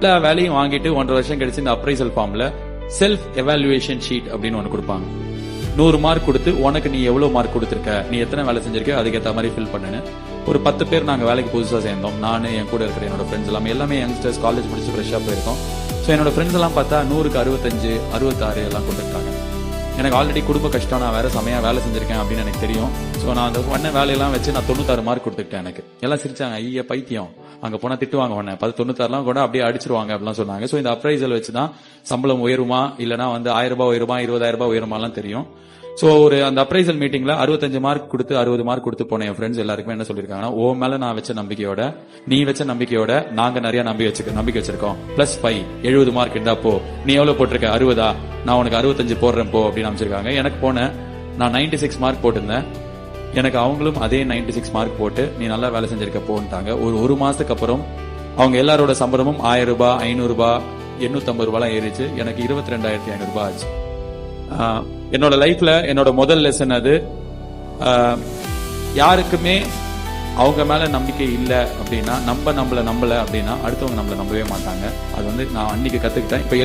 எல்லா வேலையும் வாங்கிட்டு 1.5 வருஷம் கழிச்சு இந்த அப்ரைசல் ஃபார்ம்ல செல்ஃப் எவாலுவேஷன் ஷீட் அப்படின்னு ஒண்ணு கொடுப்பாங்க. 100 மார்க் கொடுத்து உனக்கு நீ எவ்வளவு மார்க் கொடுத்திருக்க, நீ எத்தனை வேலை செஞ்சிருக்க, அதுக்கேற்ற மாதிரி ஃபில் பண்ணுன்னு. ஒரு 10 பேர் நாங்க வேலைக்கு புதுசா சேர்ந்தோம். நானு, என் கூட இருக்கிற என்னோட ஃப்ரெண்ட்ஸ் எல்லாமே யங்ஸ்டர்ஸ், காலேஜ் முடிச்சு ஃப்ரெஷ்ஷா போயிருக்கோம். ஸோ என்னோட ஃப்ரெண்ட்ஸ் எல்லாம் பார்த்தா 100க்கு 65, 66 எல்லாம் கொடுத்துருக்காங்க. எனக்கு ஆல்ரெடி குடும்ப கஷ்டம், நான் வேற செமையா வேலை செஞ்சிருக்கேன் அப்படின்னு எனக்கு தெரியும். ஸோ நான் அந்த பண்ண வேலையெல்லாம் வச்சு நான் 96 மார்க் கொடுத்துட்டேன். எனக்கு எல்லாம் சிரிச்சாங்க, ஐயா பைத்தியம், அங்க போனா திட்டுவாங்க உடனே 96 கூட அப்படியே அடிச்சிருவாங்க அப்படிலாம் சொன்னாங்க. ஸோ இந்த அப்ரைசல் வச்சுதான் சம்பளம் உயருமா இல்லைன்னா வந்து 1000 ரூபாய் உயருமா 20,000 ரூபாய் உயருமாலாம் தெரியும். சோ ஒரு அந்த அப்ரைசல் மீட்டிங்ல 65 மார்க் கொடுத்து 60 மார்க் கொடுத்து போன என் ஃப்ரெண்ட்ஸ் எல்லாருக்குமே என்ன சொல்லிருக்காங்கன்னா, ஓ மேல நான் வச்ச நம்பிக்கையோட, நீ வச்ச நம்பிக்கையோட நாங்க நிறைய நம்பிக்கை வச்சிருக்கோம். +5 70 மார்க் இருந்தா போ. நீ எவ்வளவு போட்டிருக்க? 60. நான் உனக்கு 65 போடுறேன் போ அப்படின்னு அமைச்சிருக்காங்க. எனக்கு போன நான் 96 மார்க் போட்டிருந்தேன். எனக்கு அவங்களும் அதே 96 மார்க் போட்டு நீ நல்லா வேலை செஞ்சிருக்க போன்ட்டாங்க. ஒரு மாசத்துக்கு அப்புறம் அவங்க எல்லாரோட சம்பளமும் 1000 ரூபாய், 500 ரூபாய், 850 ரூபாய் ஏறிச்சு. எனக்கு 22,500 ரூபாய் ஆச்சு. என்னோட லைஃப்ல என்னோட முதல் லெசன் அது. யாருக்குமே அவங்க மேல நம்பிக்கை இல்ல அப்படின்னா, நம்மள நம்பல அப்படின்னா அடுத்தவங்க நம்மள நம்பவே மாட்டாங்க. அது வந்து நான் அன்னைக்கு கத்துக்கிட்டேன். இப்ப